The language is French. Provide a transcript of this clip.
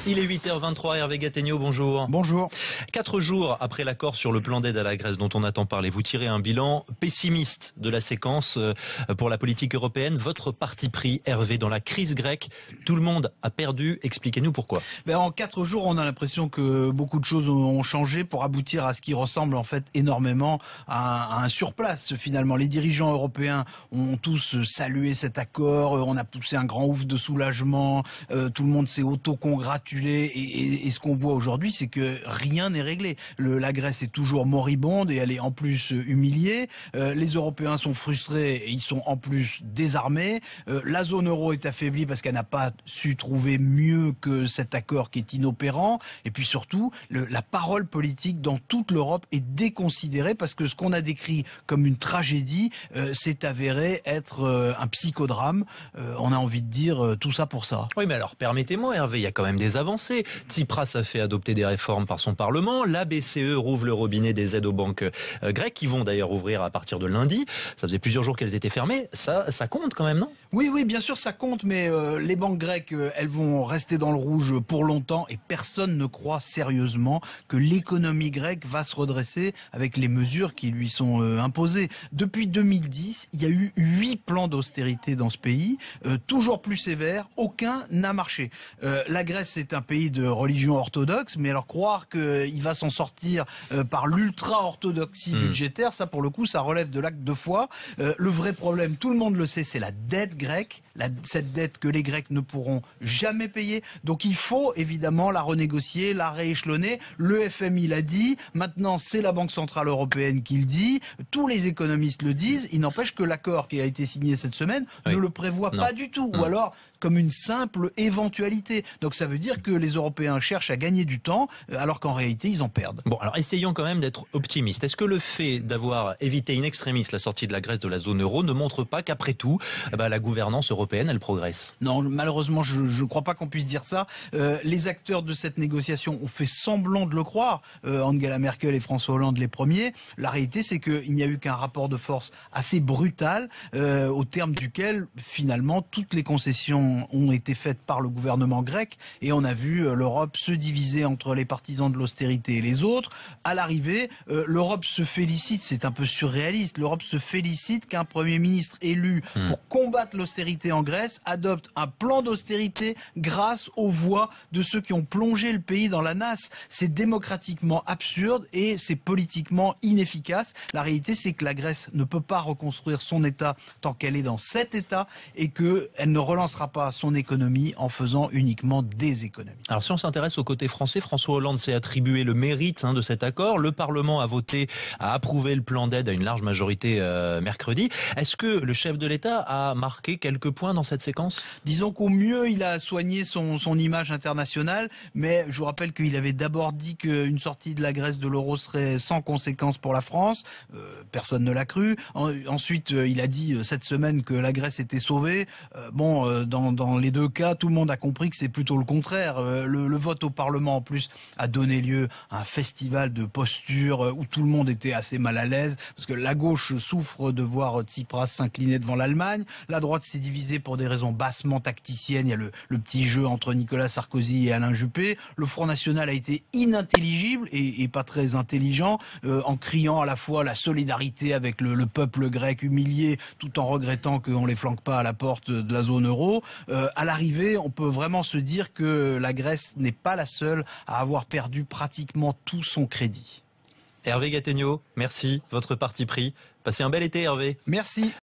Il est 8h23, Hervé Gattegno, bonjour. Bonjour. 4 jours après l'accord sur le plan d'aide à la Grèce dont on a tant parlé, vous tirez un bilan pessimiste de la séquence pour la politique européenne. Votre parti pris, Hervé, dans la crise grecque, tout le monde a perdu. Expliquez-nous pourquoi. En 4 jours, on a l'impression que beaucoup de choses ont changé pour aboutir à ce qui ressemble en fait énormément à un surplace finalement. Les dirigeants européens ont tous salué cet accord, on a poussé un grand ouf de soulagement, tout le monde s'est auto-congratulé. Et ce qu'on voit aujourd'hui, c'est que rien n'est réglé. La Grèce est toujours moribonde et elle est en plus humiliée. Les Européens sont frustrés et ils sont en plus désarmés. La zone euro est affaiblie parce qu'elle n'a pas su trouver mieux que cet accord qui est inopérant. Et puis surtout, la parole politique dans toute l'Europe est déconsidérée parce que ce qu'on a décrit comme une tragédie s'est avéré être un psychodrame. On a envie de dire tout ça pour ça. Oui, mais alors permettez-moi, Hervé, il y a quand même des avancées. Tsipras a fait adopter des réformes par son Parlement. La BCE rouvre le robinet des aides aux banques grecques, qui vont d'ailleurs ouvrir à partir de lundi. Ça faisait plusieurs jours qu'elles étaient fermées. Ça compte quand même, non ? Oui, bien sûr, ça compte, mais les banques grecques, elles vont rester dans le rouge pour longtemps et personne ne croit sérieusement que l'économie grecque va se redresser avec les mesures qui lui sont imposées. Depuis 2010, il y a eu 8 plans d'austérité dans ce pays, toujours plus sévères, aucun n'a marché. La Grèce est un pays de religion orthodoxe, mais alors croire qu'il va s'en sortir par l'ultra-orthodoxie budgétaire, ça pour le coup, ça relève de l'acte de foi. Le vrai problème, tout le monde le sait, c'est la dette grecque, cette dette que les Grecs ne pourront jamais payer. Donc il faut évidemment la renégocier, la rééchelonner. Le FMI l'a dit, maintenant c'est la Banque Centrale Européenne qui le dit, tous les économistes le disent. Il n'empêche que l'accord qui a été signé cette semaine ne le prévoit pas du tout, ou alors comme une simple éventualité. Donc ça veut dire que les Européens cherchent à gagner du temps, alors qu'en réalité ils en perdent. Bon, alors essayons quand même d'être optimistes. Est-ce que le fait d'avoir évité in extremis la sortie de la Grèce de la zone euro ne montre pas qu'après tout, la gouvernance européenne, elle progresse ? Non, malheureusement, je ne crois pas qu'on puisse dire ça. Les acteurs de cette négociation ont fait semblant de le croire. Angela Merkel et François Hollande les premiers. La réalité, c'est qu'il n'y a eu qu'un rapport de force assez brutal, au terme duquel, finalement, toutes les concessions ont été faites par le gouvernement grec et on a vu l'Europe se diviser entre les partisans de l'austérité et les autres. À l'arrivée, l'Europe se félicite, c'est un peu surréaliste, l'Europe se félicite qu'un Premier ministre élu pour combattre l'austérité en Grèce adopte un plan d'austérité grâce aux voix de ceux qui ont plongé le pays dans la nasse. C'est démocratiquement absurde et c'est politiquement inefficace. La réalité, c'est que la Grèce ne peut pas reconstruire son État tant qu'elle est dans cet État et qu'elle ne relancera pas son économie en faisant uniquement des économies. Alors si on s'intéresse au côté français, François Hollande s'est attribué le mérite de cet accord. Le Parlement a approuvé le plan d'aide à une large majorité mercredi. Est-ce que le chef de l'État a marqué quelques points dans cette séquence ? Disons qu'au mieux, il a soigné son image internationale, mais je vous rappelle qu'il avait d'abord dit qu'une sortie de la Grèce de l'euro serait sans conséquence pour la France. Personne ne l'a cru. Ensuite, il a dit cette semaine que la Grèce était sauvée. Dans les deux cas, tout le monde a compris que c'est plutôt le contraire. Le vote au Parlement, en plus, a donné lieu à un festival de postures où tout le monde était assez mal à l'aise, parce que la gauche souffre de voir Tsipras s'incliner devant l'Allemagne. La droite s'est divisée pour des raisons bassement tacticiennes. Il y a le petit jeu entre Nicolas Sarkozy et Alain Juppé. Le Front National a été inintelligible et pas très intelligent, en criant à la fois la solidarité avec le peuple grec humilié, tout en regrettant qu'on les flanque pas à la porte de la zone euro. À l'arrivée, on peut vraiment se dire que la Grèce n'est pas la seule à avoir perdu pratiquement tout son crédit. Hervé Gattegno, merci. Votre parti pris. Passez un bel été, Hervé. Merci.